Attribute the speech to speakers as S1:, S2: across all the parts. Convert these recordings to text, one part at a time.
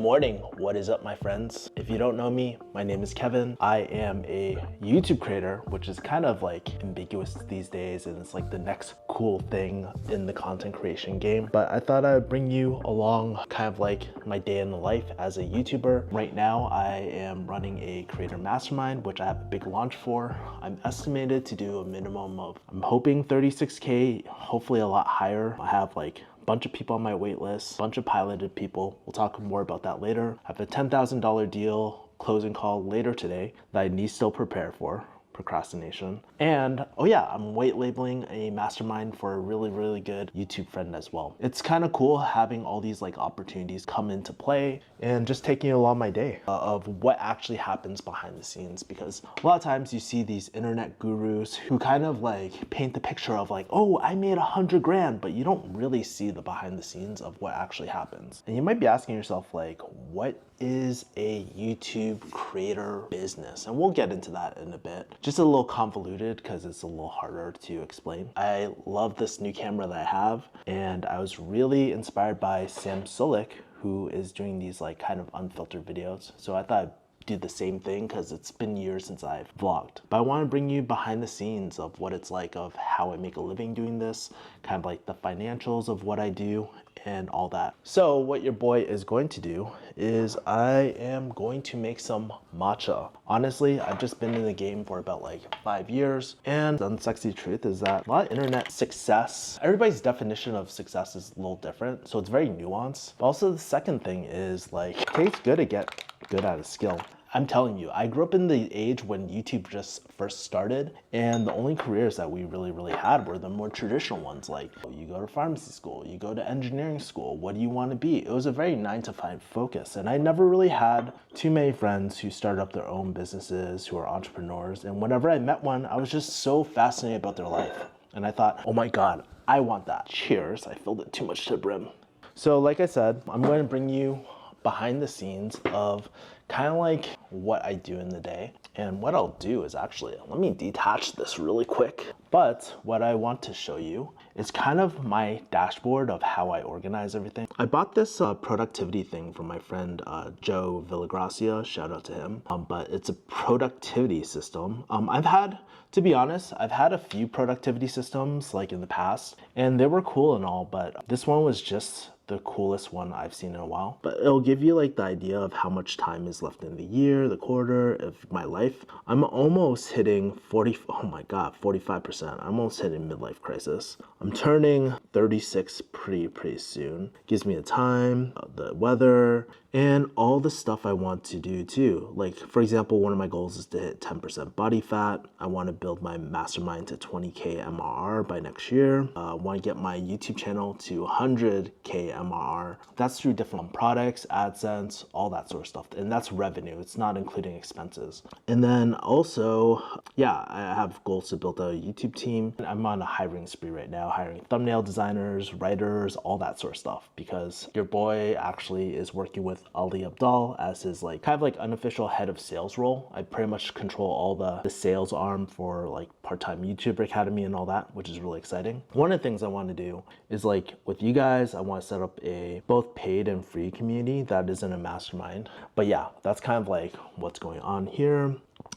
S1: morning. What is up, my friends? If you don't know me, my name is Kevin. I am a YouTube creator, which is kind of like ambiguous these days, and it's like the next cool thing in the content creation game. But I thought I would bring you along kind of like my day in the life as a YouTuber. Right now, I am running a creator mastermind, which I have a big launch for. I'm estimated to do a minimum of, I'm hoping 36K, hopefully a lot higher. I have like bunch of people on my wait list, bunch of piloted people. We'll talk more about that later. I have a $10,000 deal closing call later today that I need to still prepare for. Procrastination. And oh yeah, I'm white labeling a mastermind for a really good YouTube friend as well. It's kind of cool having all these like opportunities come into play and just taking along my day of what actually happens behind the scenes, because a lot of times you see these internet gurus who kind of like paint the picture of like, oh, I made 100 grand, but you don't really see the behind the scenes of what actually happens. And you might be asking yourself like, what is a YouTube creator business? And we'll get into that in a bit. Just a little convoluted because it's a little harder to explain. I love this new camera that I have, and I was really inspired by Sam Solik, who is doing these like kind of unfiltered videos. So I thought I'd do the same thing because it's been years since I've vlogged. But I want to bring you behind the scenes of what it's like, of how I make a living doing this, kind of like the financials of what I do and all that. So what your boy is going to do is I am going to make some matcha. Honestly, I've just been in the game for about like 5 years, and the unsexy truth is that a lot of internet success, everybody's definition of success is a little different, so it's very nuanced. But also the second thing is like, it takes good to get good at a skill. I'm telling you, I grew up in the age when YouTube just first started, and the only careers that we really had were the more traditional ones, like you go to pharmacy school, you go to engineering school, what do you want to be? It was a very 9-to-5 focus, and I never really had too many friends who started up their own businesses, who are entrepreneurs, and whenever I met one, I was just so fascinated about their life. And I thought, oh my God, I want that. Cheers, I filled it too much to the brim. So like I said, I'm going to bring you behind the scenes of kind of like what I do in the day. And what I'll do is actually, let me detach this really quick. But what I want to show you is kind of my dashboard of how I organize everything. I bought this productivity thing from my friend Joe Villagracia, shout out to him. But it's a productivity system. To be honest, I've had a few productivity systems like in the past, and they were cool and all, but this one was just the coolest one I've seen in a while. But it'll give you like the idea of how much time is left in the year, the quarter, of my life. I'm almost hitting 45%. I'm almost hitting midlife crisis. I'm turning 36 pretty soon. Gives me the time, the weather, and all the stuff I want to do too. Like for example, one of my goals is to hit 10% body fat. I want to build my mastermind to 20K MRR by next year. I want to get my YouTube channel to 100K MRR. That's through different products, AdSense, all that sort of stuff. And that's revenue. It's not including expenses. And then also, yeah, I have goals to build a YouTube team. I'm on a hiring spree right now, hiring thumbnail designers, writers, all that sort of stuff, because your boy actually is working with Ali Abdaal as his like kind of like unofficial head of sales role. I pretty much control all the sales arm for like part-time YouTuber Academy and all that, which is really exciting. One of the things I want to do is like with you guys, I want to set up a both paid and free community that isn't a mastermind. But yeah, that's kind of like what's going on here.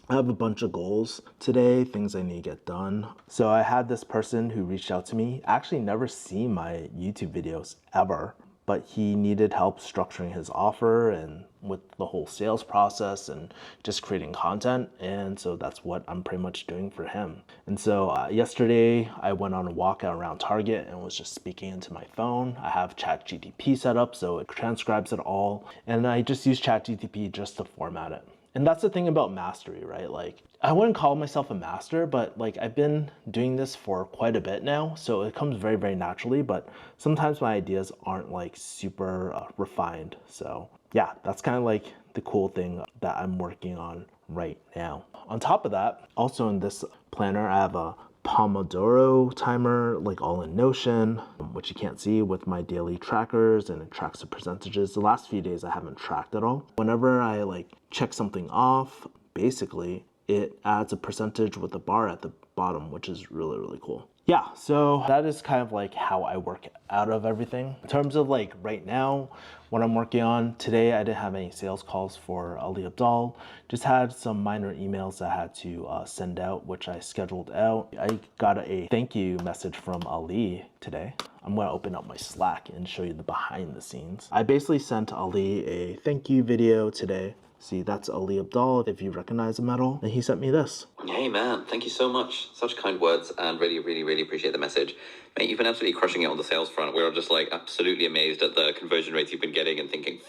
S1: I have a bunch of goals today, things I need to get done. So I had this person who reached out to me, actually never seen my YouTube videos ever, but he needed help structuring his offer and with the whole sales process and just creating content. And so that's what I'm pretty much doing for him. And so yesterday I went on a walk around Target and was just speaking into my phone. I have ChatGPT set up so it transcribes it all. And I just use ChatGPT just to format it. And that's the thing about mastery, right? Like, I wouldn't call myself a master, but like I've been doing this for quite a bit now, so it comes very naturally, but sometimes my ideas aren't like super refined. So yeah, that's kind of like the cool thing that I'm working on right now. On top of that, also in this planner, I have a Pomodoro timer, like all in Notion, which you can't see with my daily trackers, and it tracks the percentages. The last few days I haven't tracked at all. Whenever I like check something off, basically it adds a percentage with a bar at the bottom, which is really cool. Yeah, so that is kind of like how I work out of everything. In terms of like right now, what I'm working on today, I didn't have any sales calls for Ali Abdaal. Just had some minor emails I had to send out, which I scheduled out. I got a thank you message from Ali today. I'm gonna open up my Slack and show you the behind the scenes. I basically sent Ali a thank you video today. See, that's Ali Abdaal, if you recognize the medal. And he sent me this.
S2: Hey man, thank you so much. Such kind words, and really appreciate the message. Mate, you've been absolutely crushing it on the sales front. We're just like absolutely amazed at the conversion rates you've been getting and thinking,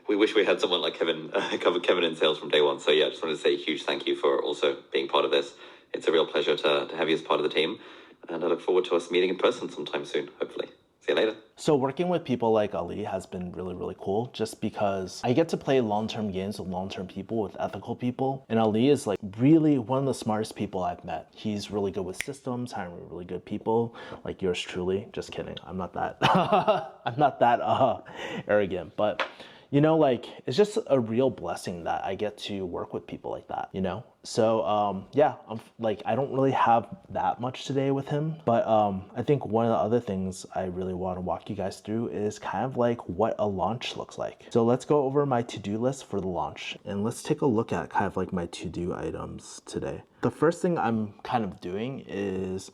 S2: we wish we had someone like Kevin, Kevin in sales from day one. So yeah, just wanted to say a huge thank you for also being part of this. It's a real pleasure to have you as part of the team. And I look forward to us meeting in person sometime soon, hopefully. See you later.
S1: So working with people like Ali has been really cool just because I get to play long-term games with long-term people, with ethical people. And Ali is like really one of the smartest people I've met. He's really good with systems, hiring really good people, like yours truly. Just kidding. I'm not that, I'm not that arrogant, but you know, like, it's just a real blessing that I get to work with people like that, you know? So, yeah, I don't really have that much today with him, but I think one of the other things I really want to walk you guys through is kind of like what a launch looks like. So let's go over my to-do list for the launch, and let's take a look at kind of like my to-do items today. The first thing I'm kind of doing is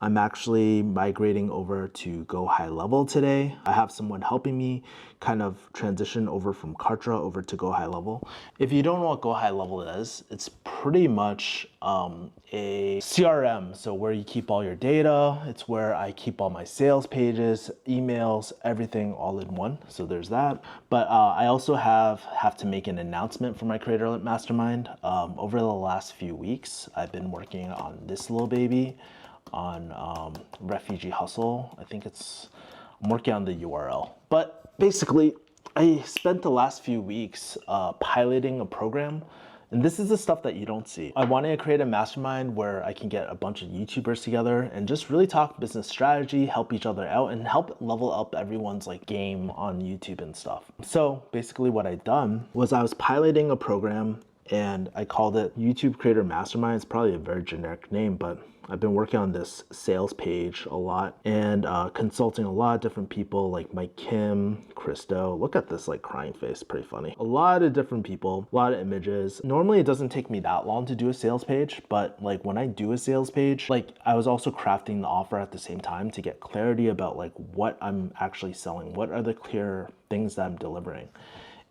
S1: I'm actually migrating over to Go High Level today. I have someone helping me kind of transition over from Kartra over to Go High Level. If you don't know what Go High Level is, it's pretty much a CRM. So where you keep all your data, it's where I keep all my sales pages, emails, everything all in one. So there's that. But I also have to make an announcement for my Creator Mastermind. Over the last few weeks, I've been working on this little baby, on Refugee Hustle. I think I'm working on the URL. But basically, I spent the last few weeks piloting a program. And this is the stuff that you don't see. I wanted to create a mastermind where I can get a bunch of YouTubers together and just really talk business strategy, help each other out, and help level up everyone's like game on YouTube and stuff. So basically what I'd done was I was piloting a program, and I called it YouTube Creator Mastermind. It's probably a very generic name, but I've been working on this sales page a lot and consulting a lot of different people like Mike Kim, Christo. Look at this like crying face, pretty funny. A lot of different people, a lot of images. Normally it doesn't take me that long to do a sales page, but like when I do a sales page, like I was also crafting the offer at the same time to get clarity about like what I'm actually selling. What are the clear things that I'm delivering?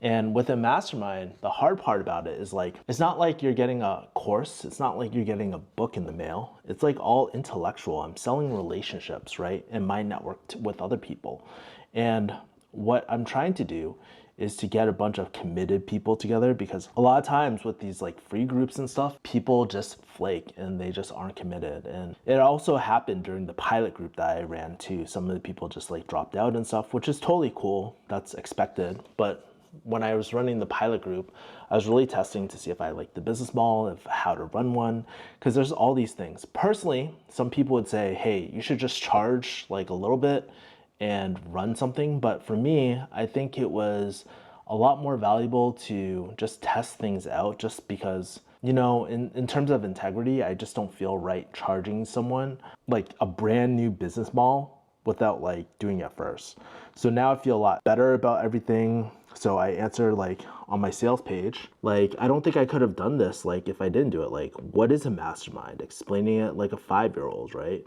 S1: And with a mastermind, the hard part about it is like, it's not like you're getting a course. It's not like you're getting a book in the mail. It's like all intellectual. I'm selling relationships, right? And my network with other people. And what I'm trying to do is to get a bunch of committed people together, because a lot of times with these like free groups and stuff, people just flake and they just aren't committed. And it also happened during the pilot group that I ran too. Some of the people just like dropped out and stuff, which is totally cool. That's expected. But when I was running the pilot group, I was really testing to see if I liked the business model, if how to run one, because there's all these things. Personally, some people would say, hey, you should just charge like a little bit and run something. But for me, I think it was a lot more valuable to just test things out, just because, you know, in terms of integrity, I just don't feel right charging someone like a brand new business model without like doing it first. So now I feel a lot better about everything. So I answer like on my sales page, like, I don't think I could have done this like if I didn't do it. Like, what is a mastermind? Explaining it like a 5-year-old, right?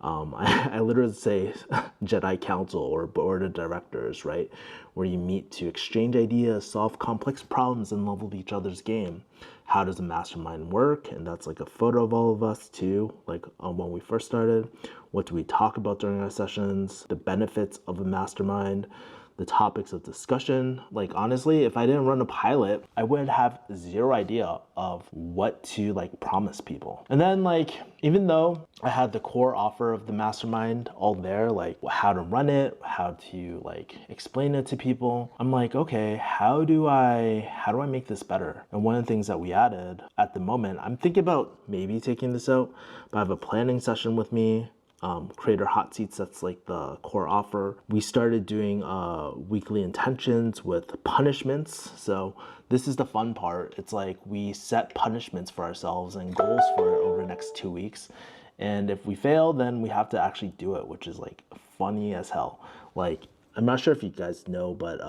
S1: I literally say Jedi Council or board of directors, right? Where you meet to exchange ideas, solve complex problems, and level each other's game. How does a mastermind work? And that's like a photo of all of us too, like when we first started. What do we talk about during our sessions? The benefits of a mastermind, the topics of discussion. Like, honestly, if I didn't run a pilot, I would have zero idea of what to like promise people. And then like, even though I had the core offer of the mastermind all there, like how to run it, how to like explain it to people, I'm like, okay, how do I make this better? And one of the things that we added at the moment, I'm thinking about maybe taking this out, but I have a planning session with me. Creator hot seats, that's like the core offer. We started doing weekly intentions with punishments. So this is the fun part. It's like we set punishments for ourselves and goals for it over the next 2 weeks. And if we fail, then we have to actually do it, which is like funny as hell. Like, I'm not sure if you guys know, but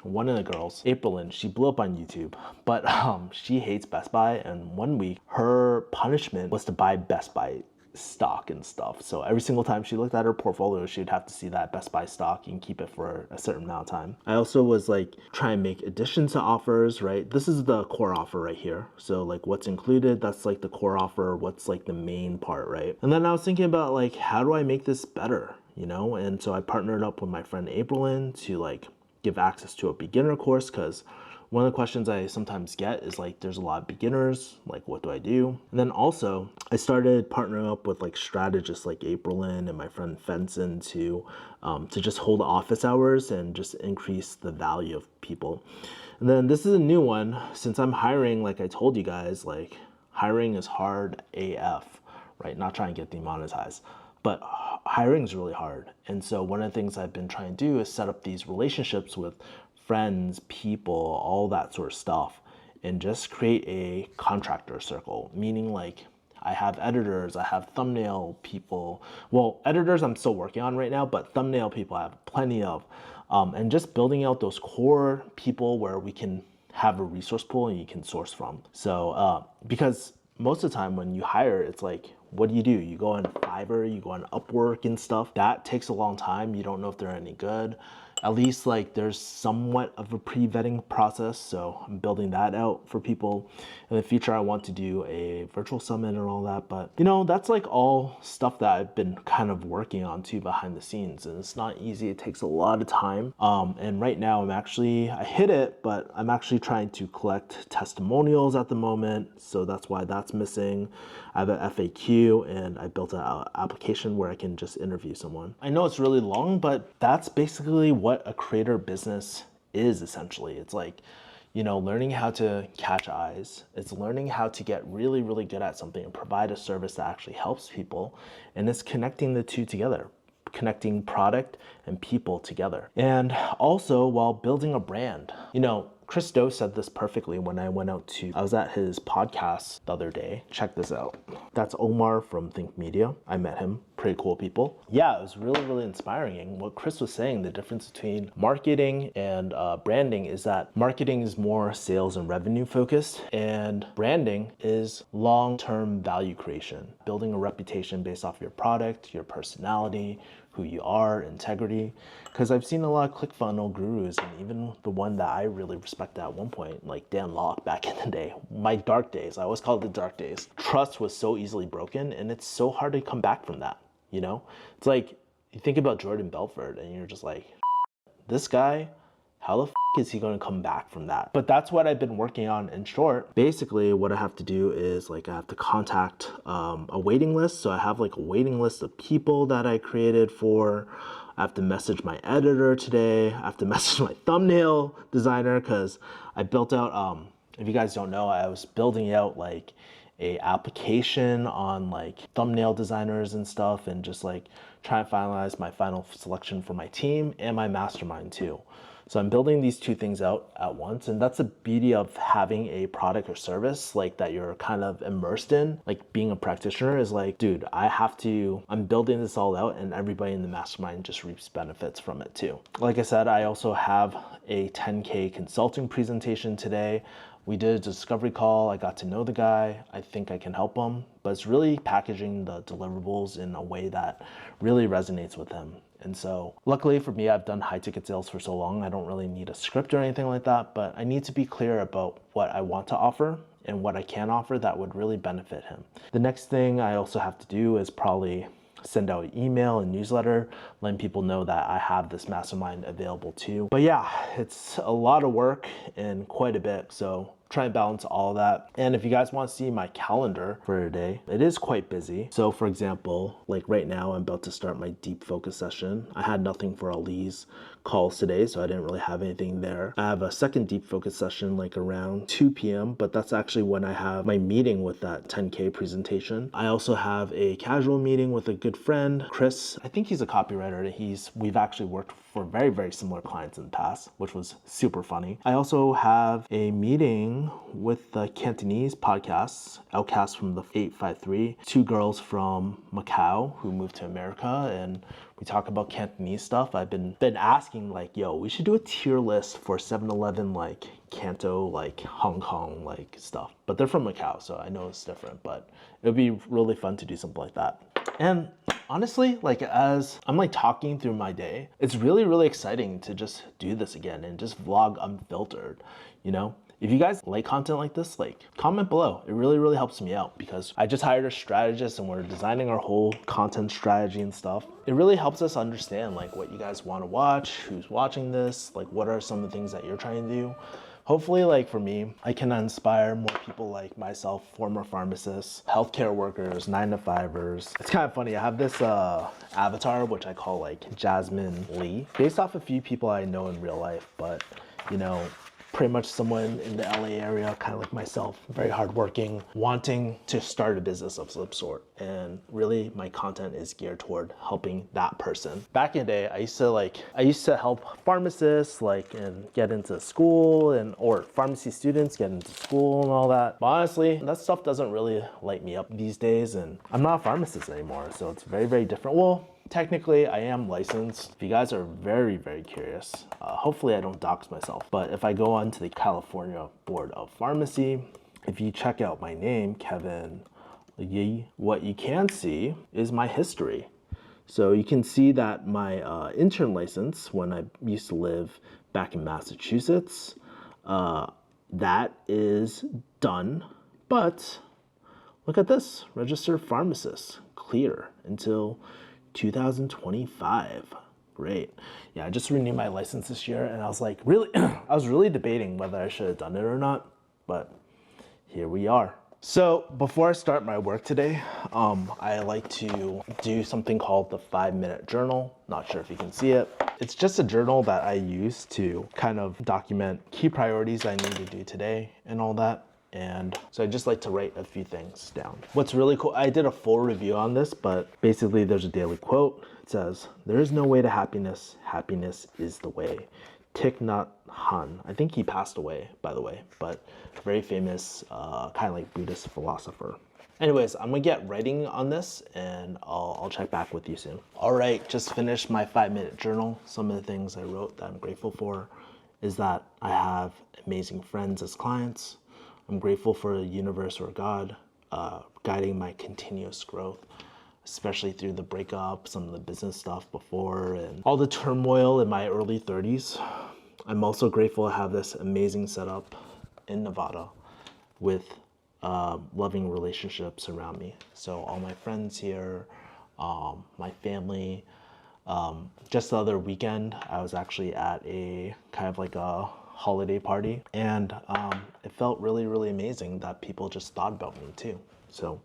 S1: one of the girls, Aprilyn, she blew up on YouTube, but she hates Best Buy. And one week, her punishment was to buy Best Buy stock and stuff. So every single time she looked at her portfolio, she'd have to see that Best Buy stock and keep it for a certain amount of time. I also was like trying to make additions to offers, right? This is the core offer right here. So like what's included, that's like the core offer, what's like the main part, right? And then I was thinking about like, how do I make this better, you know? And so I partnered up with my friend Aprilyn to like give access to a beginner course, because one of the questions I sometimes get is like, there's a lot of beginners, like what do I do? And then also I started partnering up with like strategists like Aprilyn and my friend Fenson to just hold office hours and just increase the value of people. And then this is a new one. Since I'm hiring, like I told you guys, like hiring is hard AF, right? Not trying to get demonetized, but hiring is really hard. And so one of the things I've been trying to do is set up these relationships with friends, people, all that sort of stuff, and just create a contractor circle, meaning like I have editors, I have thumbnail people. Well, editors I'm still working on right now, but thumbnail people I have plenty of. And just building out those core people where we can have a resource pool and you can source from. So, because most of the time when you hire, it's like, what do? You go on Fiverr, you go on Upwork and stuff. That takes a long time. You don't know if they're any good. At least like there's somewhat of a pre-vetting process. So I'm building that out for people. In the future, I want to do a virtual summit and all that. But you know, that's like all stuff that I've been kind of working on too behind the scenes. And it's not easy. It takes a lot of time. And right now I hit it, but I'm actually trying to collect testimonials at the moment. So that's why that's missing. I have an FAQ and I built an application where I can just interview someone. I know it's really long, but that's basically what a creator business is essentially. It's like, you know, learning how to catch eyes. It's learning how to get really, really good at something and provide a service that actually helps people. And it's connecting the two together, connecting product and people together. And also while building a brand, you know, Chris Do said this perfectly when I was at his podcast the other day. Check this out. That's Omar from Think Media. I met him. Pretty cool people. Yeah, it was really, really inspiring. What Chris was saying, the difference between marketing and branding is that marketing is more sales and revenue focused, and branding is long-term value creation, building a reputation based off your product, your personality, who you are, integrity. Because I've seen a lot of ClickFunnels gurus, and even the one that I really respected at one point, like Dan Locke back in the day, my dark days, I always call it the dark days. Trust was so easily broken, and it's so hard to come back from that, you know? It's like, you think about Jordan Belfort, and you're just like, this guy, how the is he going to come back from that? But that's what I've been working on in short. Basically, what I have to do is like I have to contact a waiting list. So I have like a waiting list of people that I created for. I have to message my editor today. I have to message my thumbnail designer because I built out, if you guys don't know, I was building out like a application on like thumbnail designers and stuff, and just like trying to finalize my final selection for my team and my mastermind too. So I'm building these two things out at once, and that's the beauty of having a product or service like that you're kind of immersed in. Like being a practitioner is like, dude, I'm building this all out, and everybody in the mastermind just reaps benefits from it too. Like I said, I also have a 10K consulting presentation today. We did a discovery call. I got to know the guy. I think I can help him, but it's really packaging the deliverables in a way that really resonates with him. And so luckily for me, I've done high ticket sales for so long. I don't really need a script or anything like that, but I need to be clear about what I want to offer and what I can offer that would really benefit him. The next thing I also have to do is probably send out an email and newsletter, letting people know that I have this mastermind available too. But yeah, it's a lot of work and quite a bit. So try and balance all that. And if you guys want to see my calendar for today, it is quite busy. So for example, like right now, I'm about to start my deep focus session. I had nothing for Ali's calls today, so I didn't really have anything there. I have a second deep focus session like around 2 p.m., but that's actually when I have my meeting with that 10K presentation. I also have a casual meeting with a good friend, Chris. I think he's a copywriter. We've actually worked for very, very similar clients in the past, which was super funny. I also have a meeting starting with the Cantonese podcasts, Outcasts from the 853, two girls from Macau who moved to America, and we talk about Cantonese stuff. I've been asking like, yo, we should do a tier list for 7-Eleven, like Canto, like Hong Kong, like stuff. But they're from Macau, so I know it's different, but it would be really fun to do something like that. And honestly, like as I'm like talking through my day, it's really, really exciting to just do this again and just vlog unfiltered, you know? If you guys like content like this, like comment below. It really, really helps me out because I just hired a strategist and we're designing our whole content strategy and stuff. It really helps us understand like what you guys want to watch, who's watching this, like what are some of the things that you're trying to do. Hopefully, like for me, I can inspire more people like myself, former pharmacists, healthcare workers, 9-to-5ers. It's kind of funny. I have this avatar, which I call like Jasmine Lee, based off a few people I know in real life, but you know, pretty much someone in the LA area, kind of like myself, very hardworking, wanting to start a business of some sort. And really my content is geared toward helping that person. Back in the day, I used to help pharmacists like and get into school or pharmacy students get into school and all that. But honestly, that stuff doesn't really light me up these days, and I'm not a pharmacist anymore. So it's very, very different. Well, technically, I am licensed. If you guys are very, very curious, hopefully I don't dox myself, but if I go on to the California Board of Pharmacy, if you check out my name, Kevin Yi, what you can see is my history. So you can see that my intern license, when I used to live back in Massachusetts, that is done, but look at this, registered pharmacist, clear until 2025. Great. Yeah, I just renewed my license this year and I was like, really, I was really debating whether I should have done it or not, but here we are. So before I start my work today, I like to do something called the 5-minute journal. Not sure if you can see it. It's just a journal that I use to kind of document key priorities I need to do today and all that. And so I just like to write a few things down. What's really cool, I did a full review on this, but basically there's a daily quote. It says, "There is no way to happiness. Happiness is the way." Thich Nhat Hanh. I think he passed away, by the way, but very famous, kind of like Buddhist philosopher. Anyways, I'm gonna get writing on this and I'll check back with you soon. All right, just finished my 5-minute journal. Some of the things I wrote that I'm grateful for is that I have amazing friends as clients. I'm grateful for the universe or God guiding my continuous growth, especially through the breakup, some of the business stuff before, and all the turmoil in my early 30s. I'm also grateful to have this amazing setup in Nevada with loving relationships around me. So all my friends here, my family. Just the other weekend, I was actually at a kind of like a holiday party, and it felt really, really amazing that people just thought about me too. So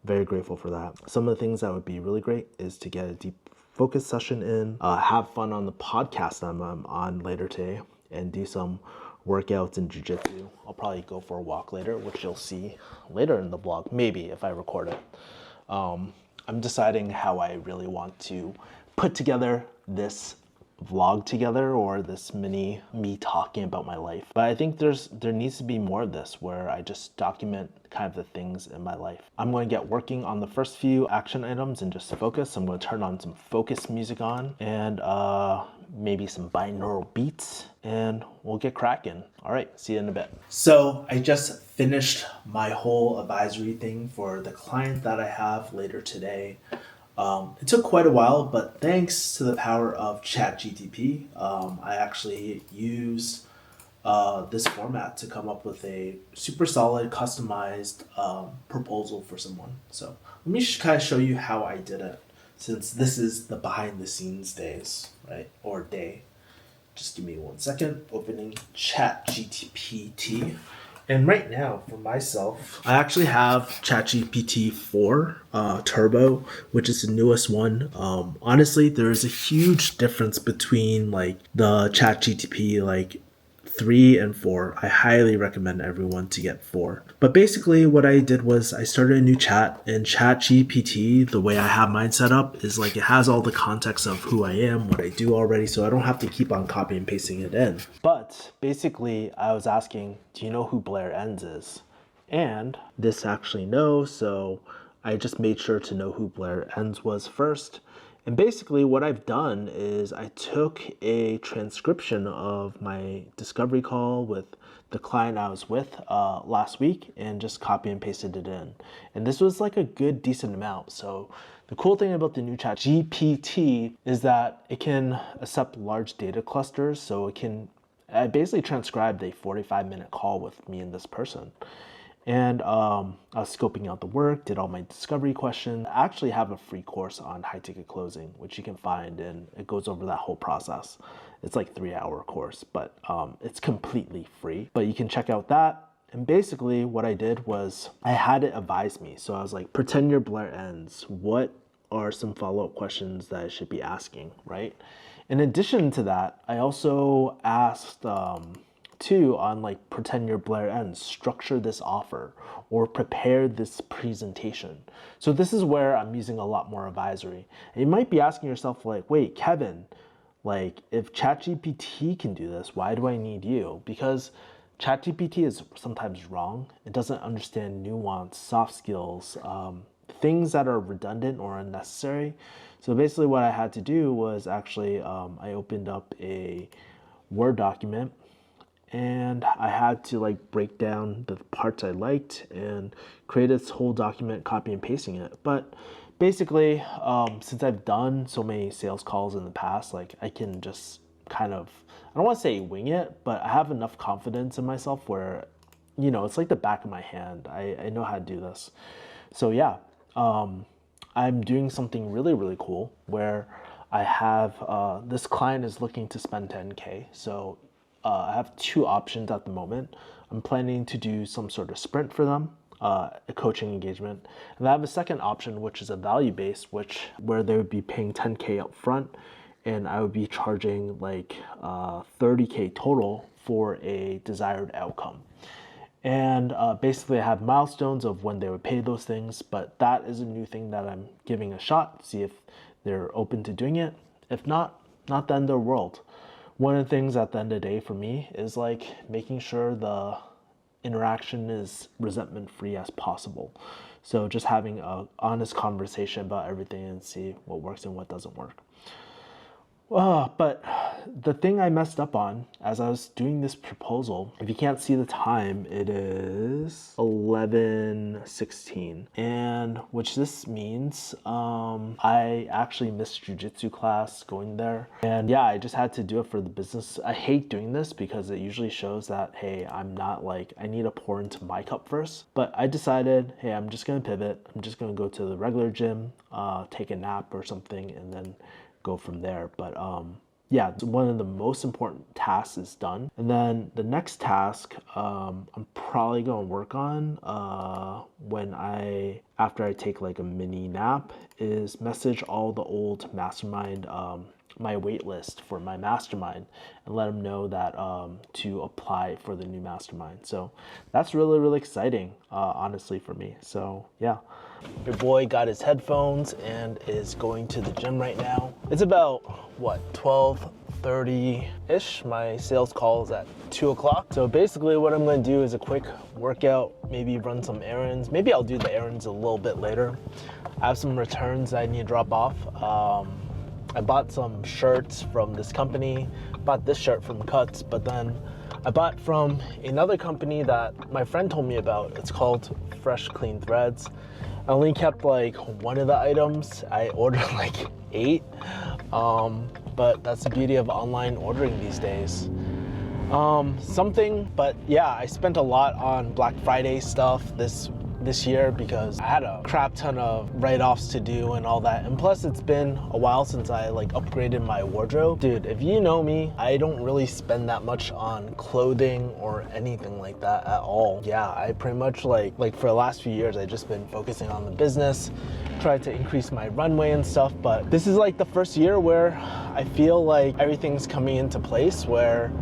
S1: very grateful for that. Some of the things that would be really great is to get a deep focus session in, have fun on the podcast I'm on later today, and do some workouts in jiu-jitsu. I'll probably go for a walk later, which you'll see later in the vlog, maybe if I record it. I'm deciding how I really want to put together this vlog together, or this mini me talking about my life. But I think there needs to be more of this where I just document kind of the things in my life. I'm going to get working on the first few action items and just focus. I'm going to turn on some focus music on and maybe some binaural beats, and we'll get cracking. All right, see you in a bit. So I just finished my whole advisory thing for the client that I have later today. It took quite a while, but thanks to the power of ChatGPT, I actually used this format to come up with a super solid, customized proposal for someone. So let me kind of show you how I did it, since this is the behind the scenes days, right? Or day. Just give me 1 second. Opening ChatGPT. And right now, for myself, I actually have ChatGPT 4 Turbo, which is the newest one. Honestly, there's a huge difference between like the ChatGPT like 3 and 4. I highly recommend everyone to get 4. But basically what I did was I started a new chat, and ChatGPT, the way I have mine set up is like it has all the context of who I am, what I do already, so I don't have to keep on copy and pasting it in. But basically I was asking, do you know who Blair Enns is? And this actually knows, so I just made sure to know who Blair Enns was first. And basically what I've done is I took a transcription of my discovery call with the client I was with last week and just copy and pasted it in. And this was like a good decent amount. So the cool thing about the new chat GPT is that it can accept large data clusters. So I basically transcribed a 45-minute call with me and this person. And I was scoping out the work, did all my discovery questions. I actually have a free course on high ticket closing, which you can find, and it goes over that whole process. It's like a 3-hour course, but it's completely free. But you can check out that. And basically what I did was I had it advise me. So I was like, pretend you're Blair Enns. What are some follow-up questions that I should be asking, right? In addition to that, I also asked, on like pretend you're Blair Enns, structure this offer or prepare this presentation. So this is where I'm using a lot more advisory. And you might be asking yourself like, wait, Kevin, like if ChatGPT can do this, why do I need you? Because ChatGPT is sometimes wrong. It doesn't understand nuance, soft skills, things that are redundant or unnecessary. So basically what I had to do was actually, I opened up a Word document, and I had to like break down the parts I liked and create this whole document, copy and pasting it. But basically, since I've done so many sales calls in the past, like I can just kind of, I don't want to say wing it, but I have enough confidence in myself where, you know, it's like the back of my hand. I know how to do this. So yeah, I'm doing something really, really cool where I have, this client is looking to spend 10K. So I have 2 options at the moment. I'm planning to do some sort of sprint for them, a coaching engagement. And I have a second option, which is a value-based, where they would be paying 10K up front, and I would be charging like 30K total for a desired outcome. And basically I have milestones of when they would pay those things, but that is a new thing that I'm giving a shot, see if they're open to doing it. If not the end of the world. One of the things at the end of the day for me is like making sure the interaction is resentment free as possible. So just having an honest conversation about everything and see what works and what doesn't work. But the thing I messed up on as I was doing this proposal, if you can't see the time, it is 11:16, and which this means I actually missed jujitsu class going there. And yeah, I just had to do it for the business. I hate doing this because it usually shows that, hey, I'm not like, I need to pour into my cup first. But I decided, hey, I'm just gonna pivot. I'm just gonna go to the regular gym, take a nap or something, and then go from there. But yeah, one of the most important tasks is done. And then the next task I'm probably going to work on after I take like a mini nap is message all the old mastermind, my wait list for my mastermind, and let them know that to apply for the new mastermind. So that's really, really exciting, honestly, for me. So yeah. Your boy got his headphones and is going to the gym right now. It's about, what, 12:30-ish. My sales call is at 2 o'clock. So basically what I'm going to do is a quick workout, maybe run some errands. Maybe I'll do the errands a little bit later. I have some returns I need to drop off. I bought some shirts from this company, bought this shirt from Cuts, but then I bought from another company that my friend told me about. It's called Fresh Clean Threads. I only kept like one of the items. I ordered like 8, but that's the beauty of online ordering these days. But yeah, I spent a lot on Black Friday stuff this year because I had a crap ton of write-offs to do and all that. And plus it's been a while since I like upgraded my wardrobe. Dude, if you know me, I don't really spend that much on clothing or anything like that at all. Yeah, I pretty much like for the last few years, I've just been focusing on the business, tried to increase my runway and stuff. But this is like the first year where I feel like everything's coming into place where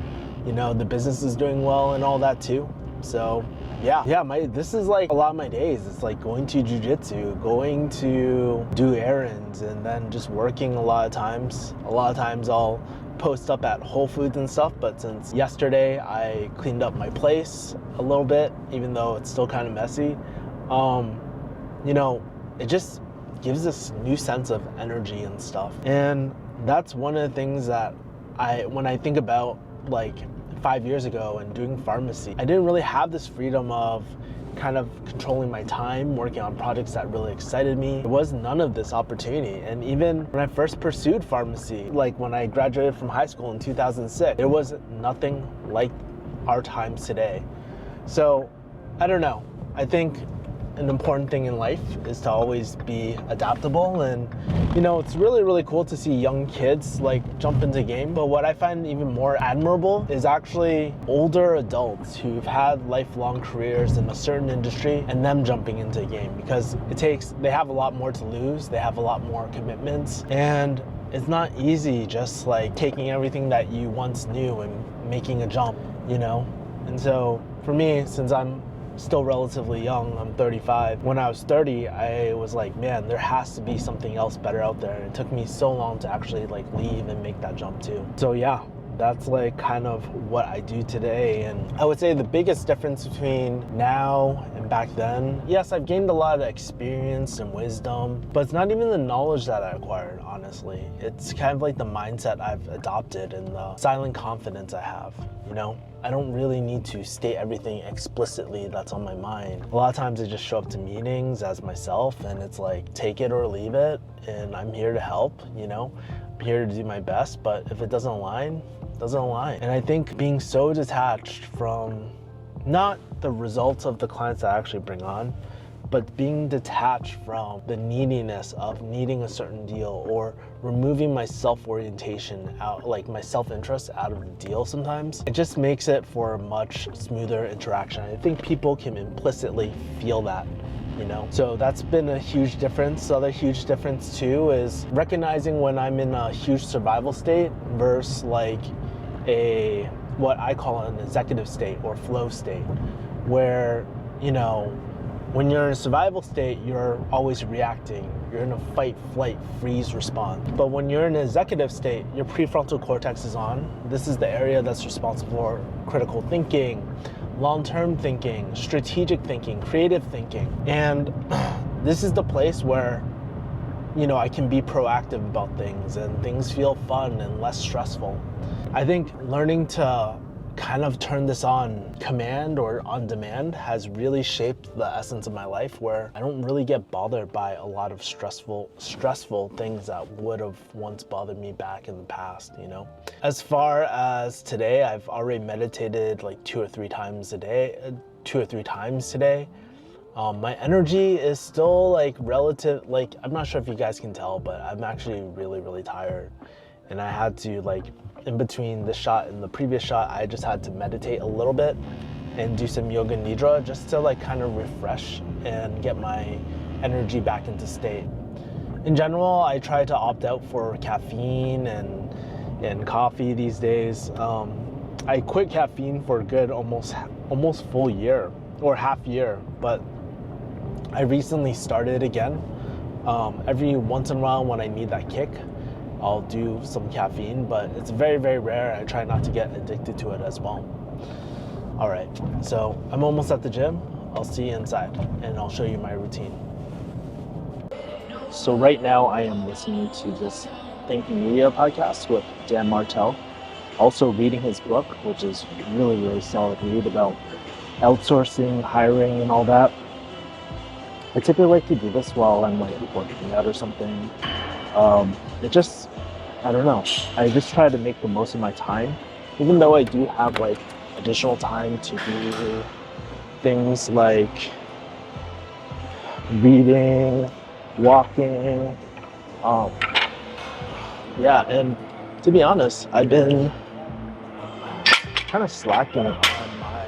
S1: you know, the business is doing well and all that too. So yeah, this is like a lot of my days. It's like going to jujitsu, going to do errands, and then just working a lot of times. A lot of times I'll post up at Whole Foods and stuff, but since yesterday I cleaned up my place a little bit, even though it's still kind of messy, you know, it just gives this new sense of energy and stuff. And that's one of the things that when I think about like 5 years ago and doing pharmacy, I didn't really have this freedom of kind of controlling my time, working on projects that really excited me. There was none of this opportunity. And even when I first pursued pharmacy, like when I graduated from high school in 2006, there was nothing like our times today. So I don't know. I think an important thing in life is to always be adaptable, and you know, it's really, really cool to see young kids like jump into game. But what I find even more admirable is actually older adults who've had lifelong careers in a certain industry and them jumping into a game, because they have a lot more to lose, they have a lot more commitments, and it's not easy just like taking everything that you once knew and making a jump, you know? And so for me, since I'm still relatively young, I'm 35. When I was 30, I was like, man, there has to be something else better out there. And it took me so long to actually like leave and make that jump too. So yeah, that's like kind of what I do today. And I would say the biggest difference between now and back then, yes, I've gained a lot of experience and wisdom, but it's not even the knowledge that I acquired, honestly. It's kind of like the mindset I've adopted and the silent confidence I have, you know? I don't really need to state everything explicitly that's on my mind. A lot of times I just show up to meetings as myself, and it's like, take it or leave it, and I'm here to help, you know? I'm here to do my best, but if it doesn't align, it doesn't align. And I think being so detached from not the results of the clients that I actually bring on, but being detached from the neediness of needing a certain deal, or removing my self-orientation out, like my self-interest out of the deal sometimes, it just makes it for a much smoother interaction. I think people can implicitly feel that, you know? So that's been a huge difference. The other huge difference too is recognizing when I'm in a huge survival state versus like what I call an executive state or flow state, where, you know, when you're in a survival state, you're always reacting. You're in a fight, flight, freeze response. But when you're in an executive state, your prefrontal cortex is on. This is the area that's responsible for critical thinking, long-term thinking, strategic thinking, creative thinking. And this is the place where, you know, I can be proactive about things and things feel fun and less stressful. I think learning to kind of turn this on command or on demand has really shaped the essence of my life, where I don't really get bothered by a lot of stressful things that would have once bothered me back in the past, you know? As far as today, I've already meditated like 2 or 3 times today. My energy is still like relative, like I'm not sure if you guys can tell, but I'm actually really, really tired. And I had to like, in between this shot and the previous shot, I just had to meditate a little bit and do some yoga nidra just to like kind of refresh and get my energy back into state. In general, I try to opt out for caffeine and coffee these days. I quit caffeine for a good almost full year or half year, but I recently started again. Every once in a while when I need that kick, I'll do some caffeine, but it's very, very rare. I try not to get addicted to it as well. All right, so I'm almost at the gym. I'll see you inside and I'll show you my routine. So right now I am listening to this Thinking Media podcast with Dan Martell. Also reading his book, which is really, really solid read about outsourcing, hiring, and all that. I typically like to do this while I'm like working out or something. I don't know. I just try to make the most of my time, even though I do have like additional time to do things like reading, walking. And to be honest, I've been kind of slacking on my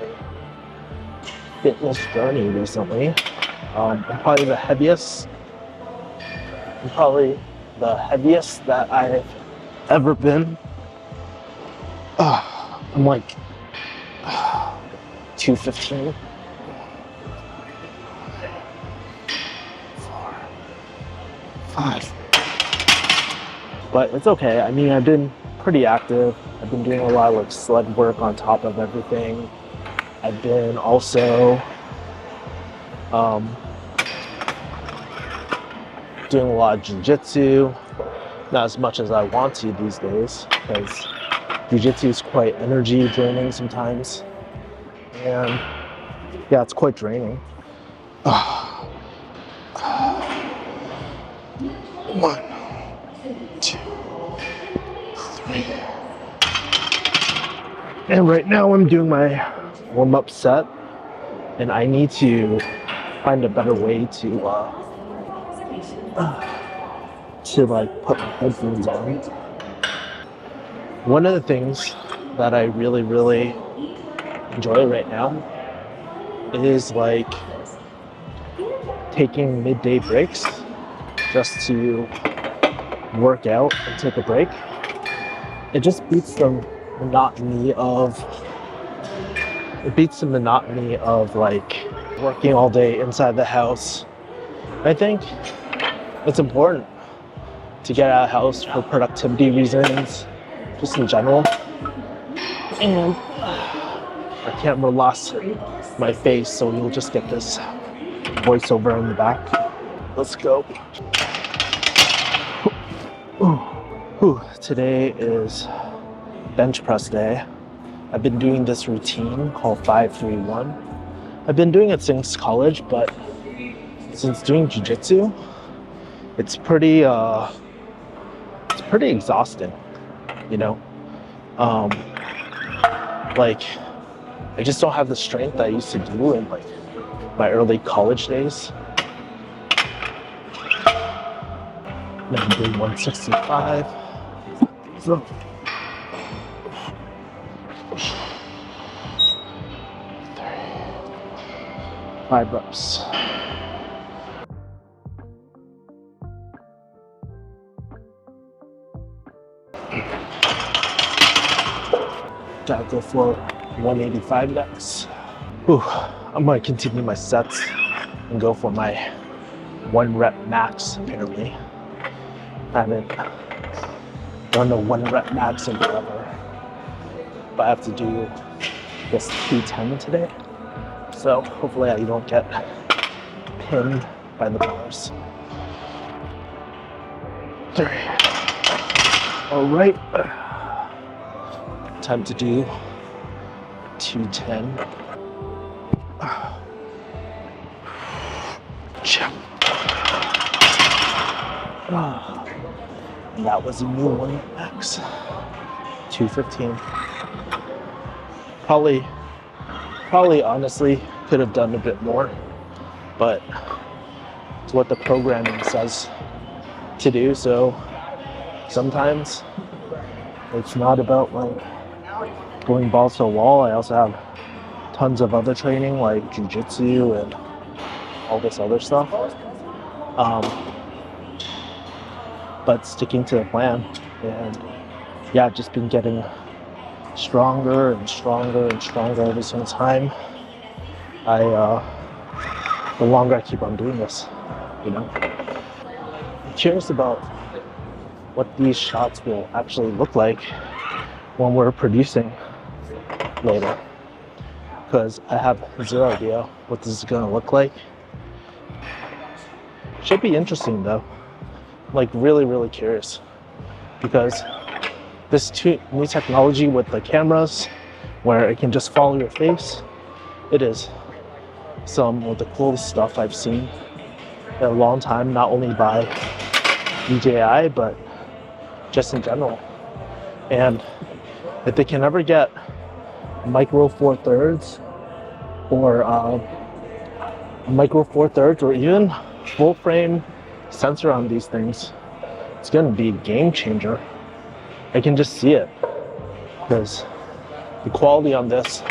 S1: fitness journey recently. I'm probably the heaviest that I've ever been. I'm like 2:15. 4, 5. But it's okay. I mean, I've been pretty active. I've been doing a lot of like sled work on top of everything. I've been also doing a lot of jiu-jitsu. Not as much as I want to these days, because jiu-jitsu is quite energy draining sometimes. And yeah, it's quite draining. 1, 2, 3. And right now I'm doing my warm-up set, and I need to find a better way to like put my headphones on. One of the things that I really enjoy right now is like taking midday breaks just to work out and take a break. It just beats the monotony of like working all day inside the house. I think it's important to get out of the house for productivity reasons, just in general. And my camera lost my face, so you'll just get this voiceover in the back. Let's go. Today is bench press day. I've been doing this routine called 5-3-1. I've been doing it since college, but since doing jiu-jitsu, it's pretty exhausting, you know? Like, I just don't have the strength I used to do in like my early college days. Then I'm doing 165. So, 5 reps. Gotta go for 185 next. I'm gonna continue my sets and go for my 1 rep max, apparently. I haven't done a 1 rep max in forever. But I have to do, I guess, 210 today. So hopefully I don't get pinned by the bars. 3. All right. Time to do 210. Check. And that was a new 1 rep max. 215. Probably honestly could have done a bit more, but it's what the programming says to do. So sometimes it's not about like going balls to the wall. I also have tons of other training like jiu-jitsu and all this other stuff. But sticking to the plan, and yeah, I've just been getting stronger and stronger and stronger every single time. The longer I keep on doing this, you know. I'm curious about what these shots will actually look like when we're producing later, because I have zero idea what this is gonna look like. Should be interesting though. Like really curious, because this new technology with the cameras where it can just follow your face, it is some of the coolest stuff I've seen in a long time, not only by DJI but just in general. And if they can ever get micro four thirds or even full frame sensor on these things, it's gonna be a game changer. I can just see it, because the quality on this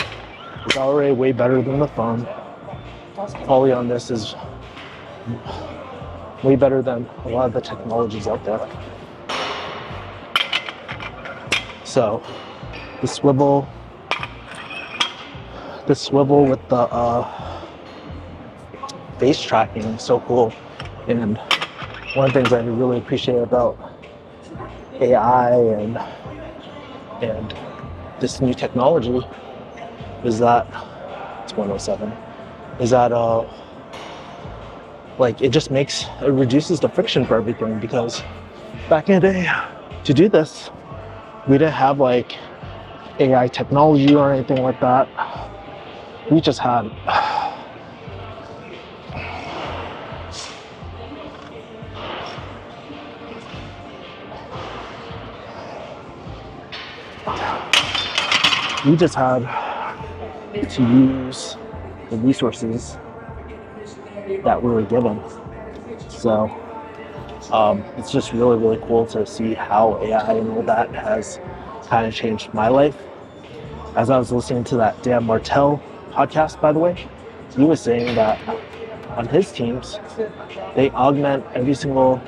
S1: is already way better than the phone. The quality on this is way better than a lot of the technologies out there. So the swivel the swivel with the face tracking is so cool. And one of the things I really appreciate about AI and this new technology is that it's 107 is that like it reduces the friction for everything, because back in the day to do this we didn't have like AI technology or anything like that. We just had to use the resources that we were given. So it's just really, really cool to see how AI and all that has kind of changed my life. As I was listening to that Dan Martell podcast, by the way, he was saying that on his teams, they augment every single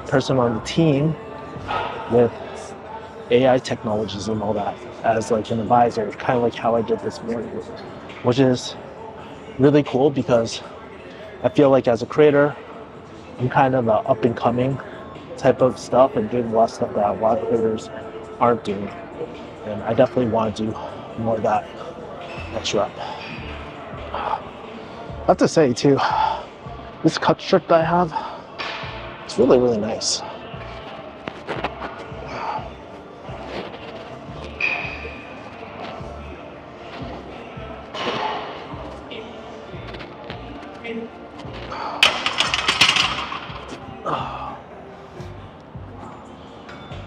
S1: person on the team with AI technologies and all that as like an advisor, kind of like how I did this morning, which is really cool because I feel like as a creator, I'm kind of the up and coming type of stuff and doing a lot of stuff that a lot of creators aren't doing. And I definitely want to do more of that next rep. I have to say too, this cut strip that I have, it's really, really nice.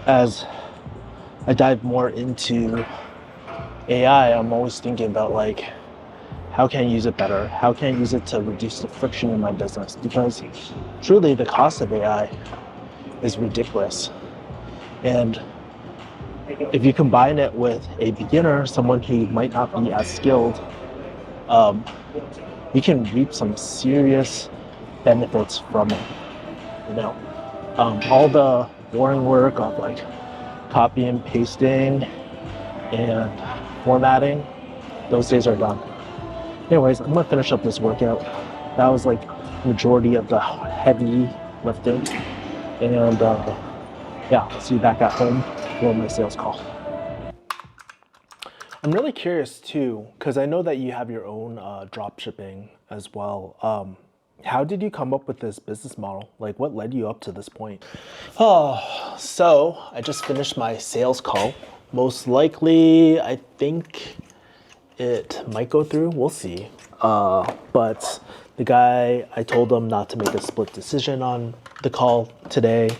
S1: As I dive more into AI, I'm always thinking about like, how can I use it better? How can I use it to reduce the friction in my business? Because truly the cost of AI is ridiculous. And if you combine it with a beginner, someone who might not be as skilled, you can reap some serious benefits from it. You know, all the boring work of like copy and pasting and formatting, those days are done. Anyways, I'm gonna finish up this workout. That was like majority of the heavy lifting, and yeah, I'll see you back at home for my sales call. I'm really curious too, because I know that you have your own drop shipping as well. How did you come up with this business model? Like, what led you up to this point? Oh, so I just finished my sales call. Most likely, I think it might go through. We'll see. But the guy, I told him not to make a split decision on the call today.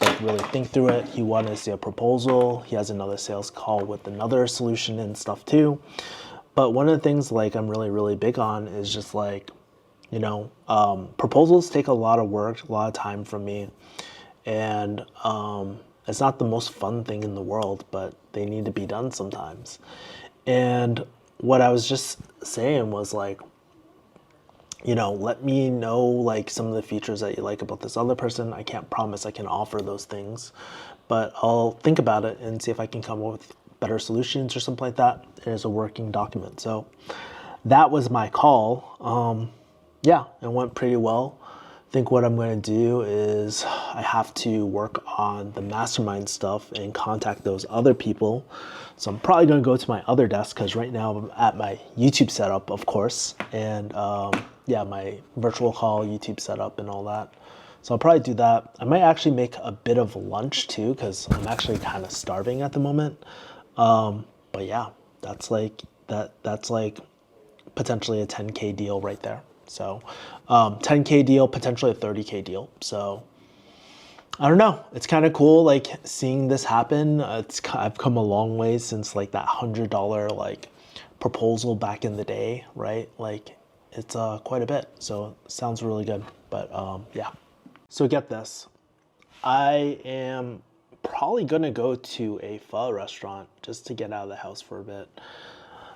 S1: Like, really think through it. He wanted to see a proposal. He has another sales call with another solution and stuff too. But one of the things like I'm really, really big on is just like, you know, proposals take a lot of work, a lot of time from me. And it's not the most fun thing in the world, but they need to be done sometimes. And what I was just saying was like, you know, let me know like some of the features that you like about this other person. I can't promise I can offer those things, but I'll think about it and see if I can come up with better solutions or something like that as a working document. So that was my call. Yeah, it went pretty well. I think what I'm going to do is I have to work on the mastermind stuff and contact those other people. So I'm probably going to go to my other desk because right now I'm at my YouTube setup, of course, and yeah, my virtual call YouTube setup and all that. So I'll probably do that. I might actually make a bit of lunch too because I'm actually kind of starving at the moment. But yeah, that's like potentially a 10K deal right there. So 10K deal, potentially a 30K deal. So I don't know. It's kind of cool, like seeing this happen. I've come a long way since like that $100 like proposal back in the day, right? Like it's quite a bit. So it sounds really good. But yeah. So get this. I am probably gonna go to a pho restaurant just to get out of the house for a bit.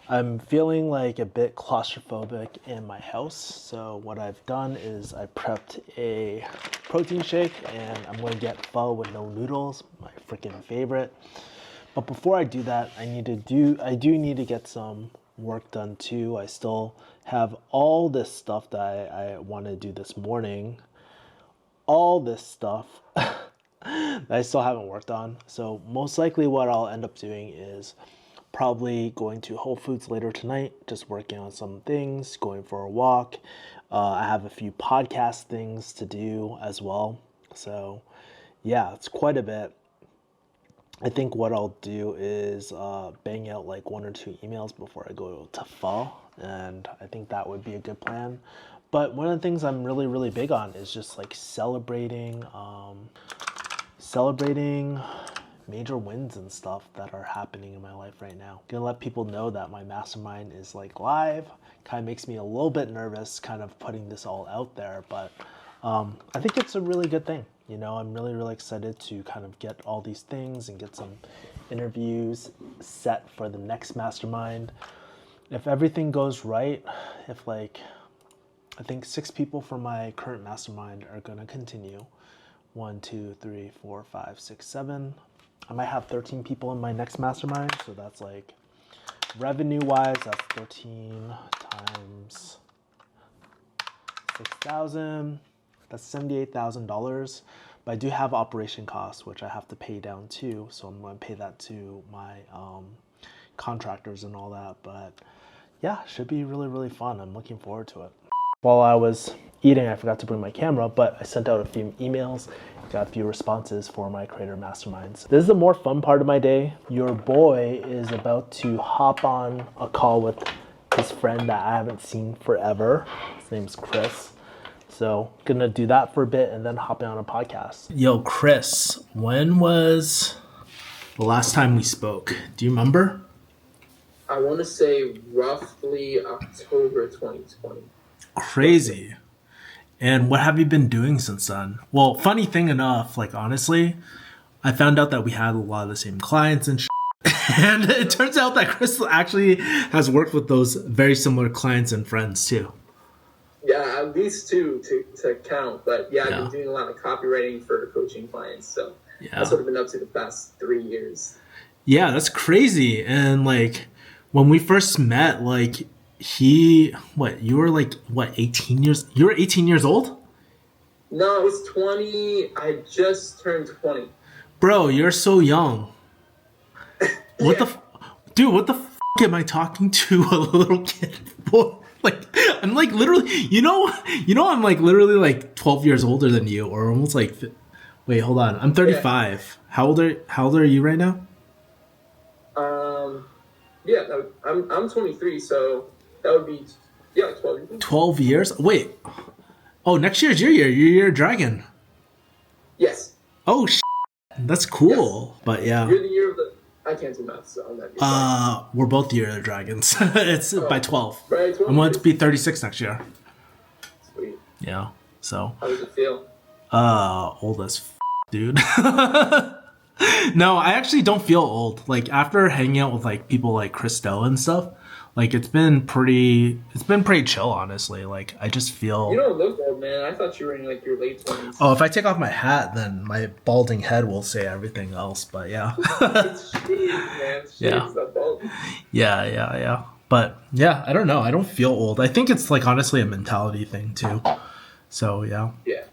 S1: I'm feeling like a bit claustrophobic in my house, so what I've done is I prepped a protein shake and I'm going to get pho with no noodles, my freaking favorite. But before I do that, I do need to get some work done too. I still have all this stuff that I want to do this morning. All this stuff that I still haven't worked on. So most likely what I'll end up doing is probably going to Whole Foods later tonight, just working on some things, going for a walk. I have a few podcast things to do as well. So yeah, it's quite a bit. I think what I'll do is bang out like 1 or 2 emails before I go to fall, and I think that would be a good plan. But one of the things I'm really, really big on is just like celebrating major wins and stuff that are happening in my life right now. Gonna let people know that my mastermind is like live. Kind of makes me a little bit nervous kind of putting this all out there, but I think it's a really good thing. You know, I'm really, really excited to kind of get all these things and get some interviews set for the next mastermind. If everything goes right, if like, I think 6 people from my current mastermind are gonna continue. 1, 2, 3, 4, 5, 6, 7. I might have 13 people in my next mastermind, so that's like, revenue-wise, that's 13 times 6,000. That's $78,000. But I do have operation costs, which I have to pay down too. So I'm going to pay that to my contractors and all that. But yeah, should be really, really fun. I'm looking forward to it. While I was eating, I forgot to bring my camera, but I sent out a few emails, got a few responses for my creator masterminds. This is the more fun part of my day. Your boy is about to hop on a call with his friend that I haven't seen forever. His name's Chris. So gonna do that for a bit and then hopping on a podcast. Yo, Chris, when was the last time we spoke? Do you remember?
S3: I want to say roughly October 2020.
S1: Crazy. And what have you been doing since then? Well, funny thing enough, like honestly, I found out that we had a lot of the same clients and and it turns out that Chris actually has worked with those very similar clients and friends too.
S3: Yeah, at least 2 to count. But yeah, I've been doing a lot of copywriting for coaching clients. So that's what I've been up to the past 3 years.
S1: Yeah, that's crazy. And like when we first met, like you were like, 18 years? You were 18 years old?
S3: No, I was 20. I just turned 20.
S1: Bro, you're so young. What dude, what the f*** am I talking to a little kid for? Like, I'm like literally, you know, I'm like literally like 12 years older than you, or almost like, wait, hold on. I'm 35. Yeah. How old are you right now?
S3: Yeah, I'm 23, so that would be, 12 years.
S1: 12 years? Wait. Oh, next year's your year. You're a dragon.
S3: Yes.
S1: Oh, that's cool. Yes. But yeah.
S3: You're the year of the... I can't do math, so I'm not...
S1: We're both year of dragons. It's by 12.
S3: By 12.
S1: I'm going to be 36 next year.
S3: Sweet.
S1: Yeah, so...
S3: How does it feel?
S1: Old as dude. No, I actually don't feel old. Like, after hanging out with, like, people like Christo and stuff, like, it's been pretty chill, honestly. Like, I just feel...
S3: You don't look old, man. I thought you were in, like, your late 20s.
S1: Oh, if I take off my hat, then my balding head will say everything else, but yeah.
S3: It's shades, man. Shades of balding.
S1: Yeah. But, yeah, I don't know. I don't feel old. I think it's, like, honestly a mentality thing, too. So, yeah.
S3: Yeah.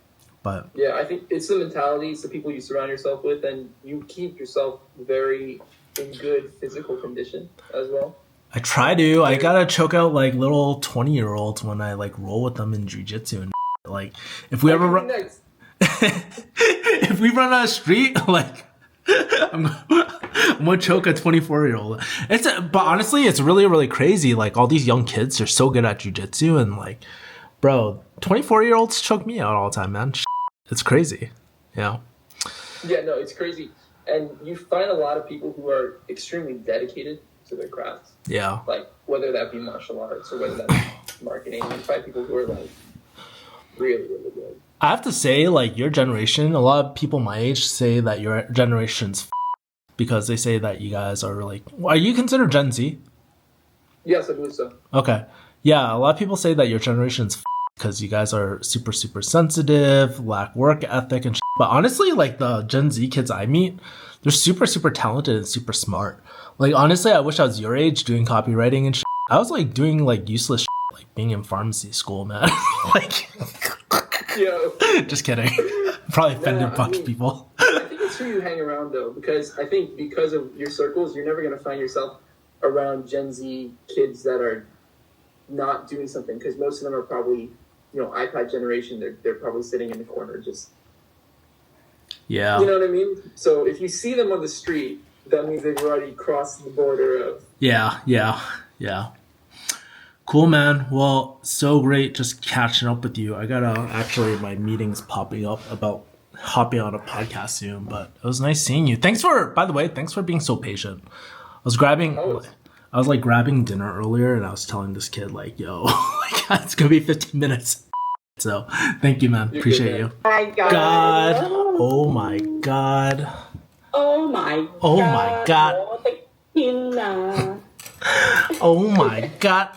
S1: But...
S3: Yeah, I think it's the mentality. It's the people you surround yourself with, and you keep yourself very in good physical condition as well.
S1: I try to. I gotta choke out like little 20-year-olds when I like roll with them in jiu-jitsu and like if we ever run if we run on a street, like I'm gonna choke a 24-year-old. But honestly, it's really, really crazy. Like all these young kids are so good at jiu-jitsu and like, bro, 24-year-olds choke me out all the time, man. It's crazy. Yeah.
S3: Yeah, no, it's crazy. And you find a lot of people who are extremely dedicated to their crafts.
S1: Yeah.
S3: Like, whether that be martial arts or whether that's marketing. You find people who are, like, really, really good.
S1: I have to say, like, your generation, a lot of people my age say that your generation's because they say that you guys are, like... Are you considered Gen Z?
S3: Yes, I believe so.
S1: Okay. Yeah, a lot of people say that your generation's because you guys are super, super sensitive, lack work ethic and But honestly, like, the Gen Z kids I meet, they're super, super talented and super smart. Like, honestly, I wish I was your age doing copywriting and I was like doing like useless like being in pharmacy school, man. Like,
S3: Yo.
S1: Just kidding. Probably offended a bunch of people.
S3: I think it's who you hang around though, because I think because of your circles, you're never going to find yourself around Gen Z kids that are not doing something, because most of them are probably, iPad generation. They're probably sitting in the corner just.
S1: Yeah.
S3: You know what I mean? So if you see them on the street, that means they've already crossed the border of.
S1: Yeah. Cool, man. Well, so great just catching up with you. I gotta actually, my meeting's popping up about hopping on a podcast soon, but it was nice seeing you. By the way, thanks for being so patient. I was grabbing dinner earlier, and I was telling this kid like, yo, it's gonna be 15 minutes. So thank you, man. Appreciate you.
S4: My God.
S1: Oh my God.
S4: Oh my God.
S1: Oh my God. Oh my God.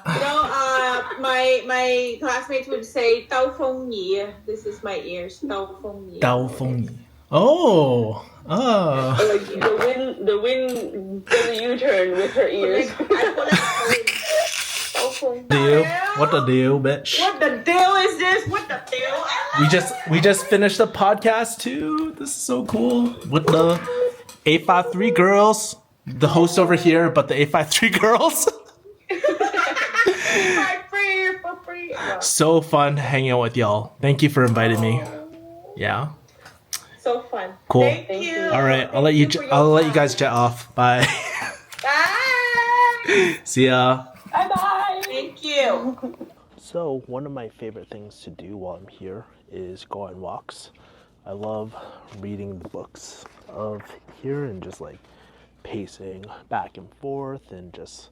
S4: My classmates would say 刀锋仪. This is my ears. 刀锋仪.
S1: 刀锋仪. Oh.
S4: Like the wind does a U-turn with her ears.
S1: Deal? What the deal, bitch?
S4: What the deal is this? What the deal?
S1: We just finished the podcast too. This is so cool. With the 853 girls. The host over here, but the 853 girls. So fun hanging out with y'all. Thank you for inviting me. Yeah.
S4: So fun.
S1: Cool.
S4: Thank you.
S1: All right, I'll let you guys jet off. Bye.
S4: Bye.
S1: See ya.
S4: Bye. Thank you.
S1: So one of my favorite things to do while I'm here is go on walks. I love reading the books of here and just like pacing back and forth and just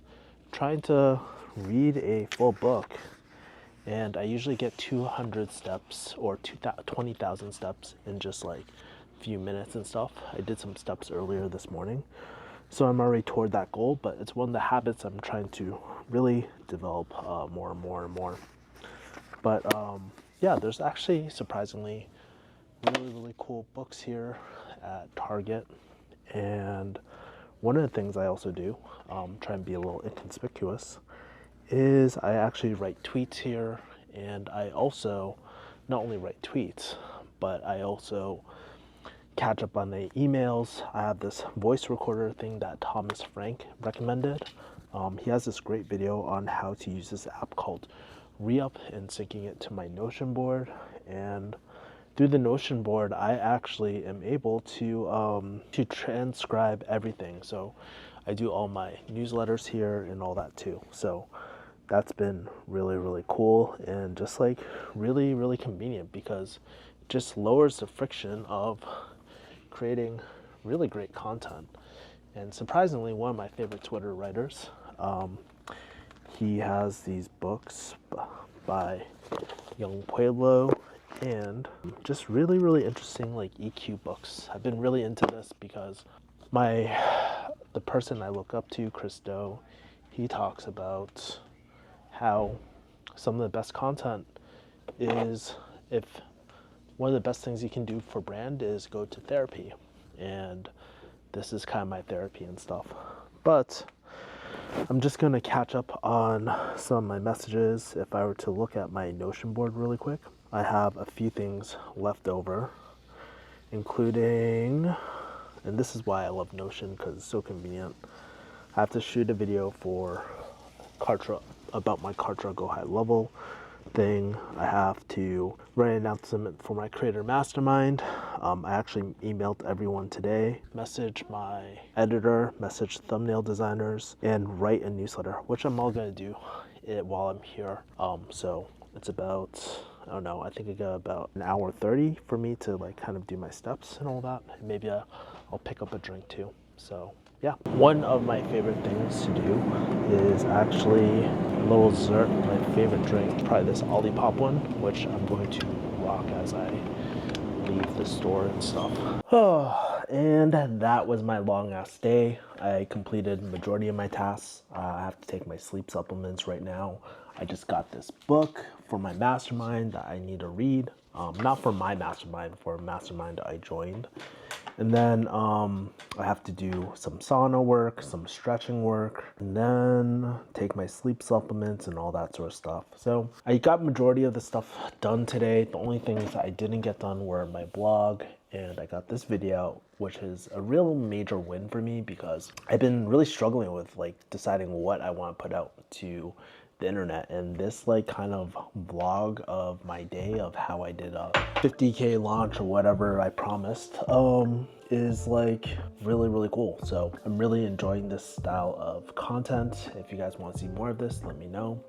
S1: trying to read a full book. And I usually get 200 steps or 20,000 steps in just like a few minutes and stuff. I did some steps earlier this morning, so I'm already toward that goal, but it's one of the habits I'm trying to really develop more and more. But yeah, there's actually surprisingly really cool books here at Target. And one of the things I also do, try and be a little inconspicuous, is I actually write tweets here, and I also not only write tweets, but I also catch up on the emails. I have this voice recorder thing that Thomas Frank recommended. He has this great video on how to use this app called Re-Up and syncing it to my Notion board. And through the Notion board, I actually am able to transcribe everything. So I do all my newsletters here and all that too. So that's been really cool and just like really convenient, because it just lowers the friction of creating really great content. And surprisingly, one of my favorite Twitter writers, he has these books by Young Pueblo and just really interesting like EQ books. I've been really into this because the person I look up to, Chris Do, he talks about how some of the best content is, if one of the best things you can do for brand is go to therapy. And this is kind of my therapy and stuff. But I'm just going to catch up on some of my messages. If I were to look at my Notion board really quick, I have a few things left over, including, and this is why I love Notion, because it's so convenient. I have to shoot a video for Kartra about my Kartra Go High Level thing. I have to write an announcement for my creator mastermind. I actually emailed everyone today, message my editor, message thumbnail designers, and write a newsletter, which I'm all gonna do while I'm here. So it's about, I don't know, I think I got about an hour 30 for me to like kind of do my steps and all that. Maybe I'll pick up a drink too. So yeah, one of my favorite things to do is actually a little dessert. My favorite drink, probably this Olipop one, which I'm going to rock as I leave the store and stuff. Oh, and that was my long ass day. I completed majority of my tasks. I have to take my sleep supplements right now. I just got this book for my mastermind that I need to read. Not for my mastermind, for a mastermind I joined. And then I have to do some sauna work, some stretching work, and then take my sleep supplements and all that sort of stuff. So I got majority of the stuff done today. The only things I didn't get done were my blog, and I got this video, which is a real major win for me because I've been really struggling with like deciding what I want to put out to the internet, and this like kind of vlog of my day of how I did a 50K launch or whatever I promised is like really cool. So I'm really enjoying this style of content. If you guys want to see more of this, let me know.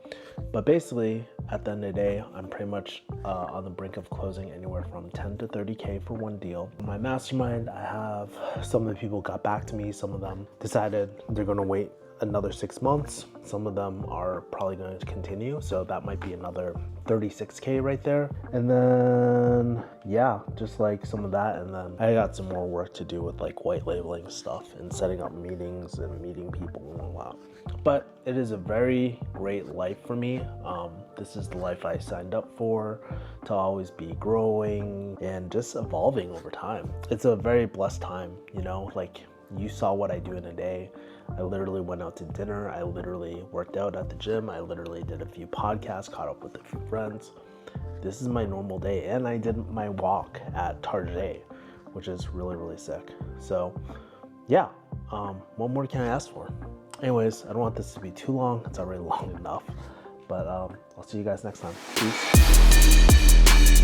S1: But basically at the end of the day, I'm pretty much on the brink of closing anywhere from 10 to 30K for one deal. My mastermind, I have some of the people got back to me. Some of them decided they're gonna wait another 6 months. Some of them are probably going to continue, so that might be another 36K right there. And then yeah, just like some of that, and then I got some more work to do with like white labeling stuff and setting up meetings and meeting people and all that. But it is a very great life for me. This is the life I signed up for, to always be growing and just evolving over time. It's a very blessed time, you know, like you saw what I do in a day. I literally went out to dinner. I literally worked out at the gym. I literally did a few podcasts, caught up with a few friends. This is my normal day. And I did my walk at Target, which is really sick. So yeah, what more can I ask for? Anyways, I don't want this to be too long. It's already long enough. But I'll see you guys next time. Peace.